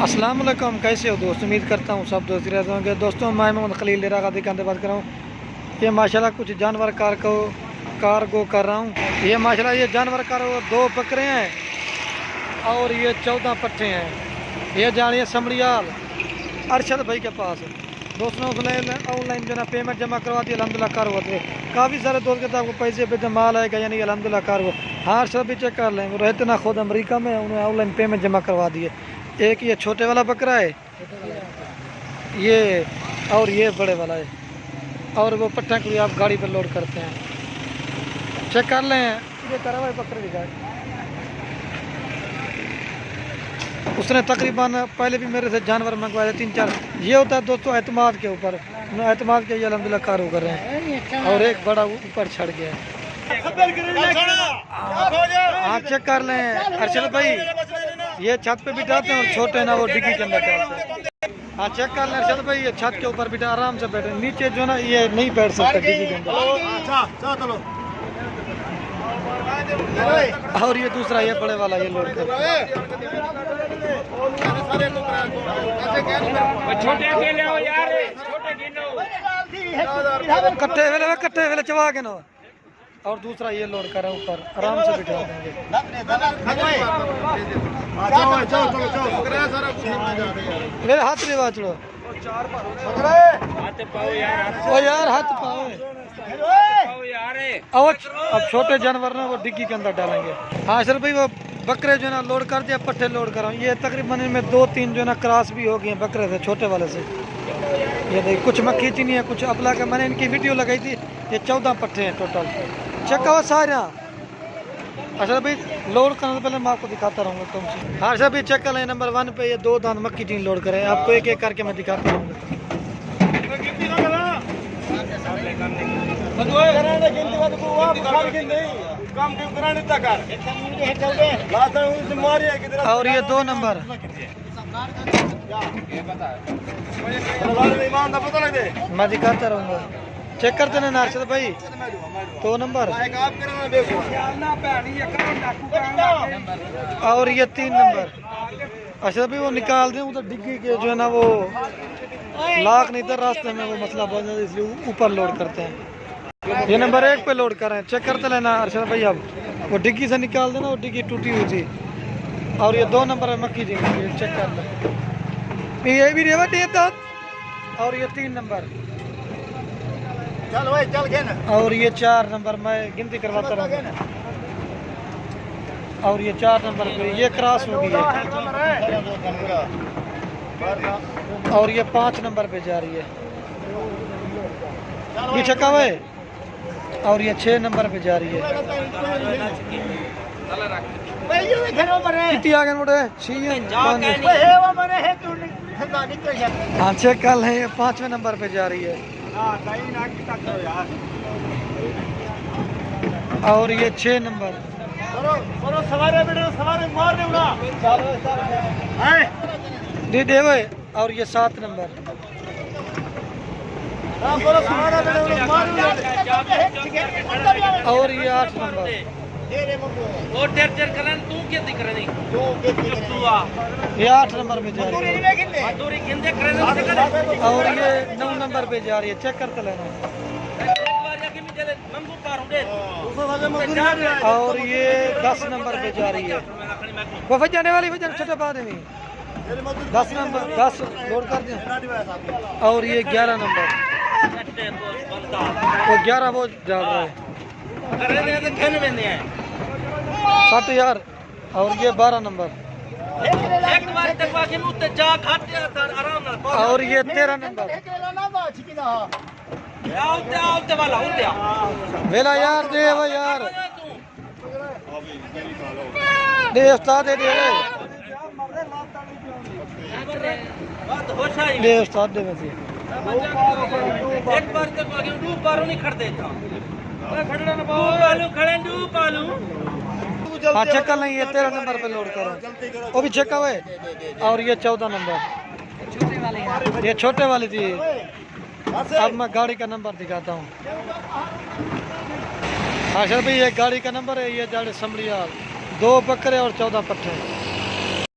अस्सलाम वालेकुम, कैसे हो दोस्त। उम्मीद करता हूँ सब दोस्त रहते होंगे। दोस्तों मैं मोहम्मद खलील डेरा गादी कांदे बात कर रहा हूँ। ये माशाल्लाह कुछ जानवर कार्गो कर रहा हूँ। ये माशाल्लाह ये जानवर कार्गो 2 बकरे हैं और ये 14 पट्टे हैं। ये जानिए समड़ियाल अरशद भाई के पास। दोस्तों ऑनलाइन जो ना पेमेंट जमा करवा दी अलहमदिल्ला कार हुआ थे। काफ़ी सारे दोस्त कहते आपको पैसे पे माल आएगा यानी अलहमदिल्ला कार हुआ। हाँ अरशद भी चेक कर लें, वो रहते ना खुद अमेरिका में, उन्हें ऑनलाइन पेमेंट जमा करवा दिए। एक ये छोटे वाला बकरा है ये, और ये बड़े वाला है, और वो पट्टा को आप गाड़ी पर लोड करते हैं। चेक कर लें, ये करा हुआ है बकरे दिखाए। उसने तकरीबन पहले भी मेरे से जानवर मंगवाए 3-4। ये होता है दोस्तों एतमाद के ऊपर, एतमाद के ये अलहमदिल्ला कारो कर रहे हैं। और एक बड़ा ऊपर छड़ गया। हाँ चेक कर लें अरशद भाई, ये छत पे बिठाते हैं और छोटे ना वो डिग्गी के अंदर डालते हैं। हाँ चेक कर लें अरशद भाई, ये छत के ऊपर बिठा आराम से बैठे, नीचे जो ना ये नहीं बैठ सकते डिग्गी के अंदर। और ये दूसरा ये बड़े वाला ये लोड कर कट्टे वेले चबा के ना। और दूसरा ये लोड कर ऊपर आराम से बिठा देंगे। मेरे हाथ में बाचड़ो ओ यार, हाथ पाओ। अब छोटे जानवर ना वो डिग्गी के अंदर डालेंगे। हाँ सर भाई, वो बकरे जो ना लोड कर दिया, पट्टे लोड कर रहा हूँ। ये तकरीबन इनमें 2-3 जो ना क्रॉस भी हो गई हैं बकरे से, छोटे वाले से। ये देखिए कुछ मक्खी चीनी है, कुछ अपला का। मैंने इनकी वीडियो लगाई थी। ये 14 पट्टे हैं टोटल। चेक करो सारे। अच्छा भाई लोड करने से पहले मैं आपको दिखाता रहूँगा कौन सी। हाँ सर भाई चेक कर लें, नंबर 1 पे ये 2 दांत मक्खी चीनी लोड करें। आपको एक एक करके मैं दिखाता रहूँगा। और ये 2 नंबर मैं दिखाता रहूँगा। चेक करते ना अरशद भाई, 2 नंबर और ये 3 नंबर। अच्छा भाई वो निकाल दें उधर डिग्गी के जो है ना, वो लाख नहीं था रास्ते में, वो मसला बहुत ज़्यादा, इसलिए ऊपर लोड करते हैं। ये नंबर 1 पे लोड कर रहे हैं। चेक करते लेना अरशद भाई, अब वो डिग्गी से निकाल देना, वो डिग्गी टूटी हुई थी। और ये 2 नंबर है मक्खी जी, चेक कर लें। ये भी रेवा देता। और ये 3 नंबर चल भाई चल गए ना। और ये 4 नंबर मैं गिनती करवाता रहूँगा। और ये 4 नंबर पे ये क्रॉस हो गई है। और ये 5 नंबर पे जा रही है पीछे का है। और ये 6 नंबर पे जा रही है। कितनी आ गए मोटे? 6। हाँ चेक कर लें, ये 5वें नंबर पे जा रही है। और ये 6 नंबर। दे दे भाई। और ये 7 नंबर। और ये 8 नंबर। ये 8 नंबर पे जा रही है। और ये 9 नंबर पे जा रही है। चेक करते लेना। और ये 10 नंबर पे जा रही है। वो फज जाने वाली वजह छोटे बाद में 10 नंबर 10 लोड कर दें। और ये 11 नंबर, वो 11 वो जा रहा है 60,000। और ये 12 नंबर। और ये 13 नंबर। वेला यार दे वो यार दे उस्ताद दे दे उस्ताद दे वैसे एक बार तक आगे डूब पारो नहीं खड़ते था खड़ना ना पालो खड़े डूब पालो। हाँ चेक कर लेंगे। ये 13 नंबर पे लोड करो, वो भी चेक हुए। और ये 14 नंबर, ये छोटे वाली थी। अब मैं गाड़ी का नंबर दिखाता हूँ। हाँ सर भाई ये गाड़ी का नंबर है। ये जाड़े समड़ियाल 2 बकरे और 14 पट्टे।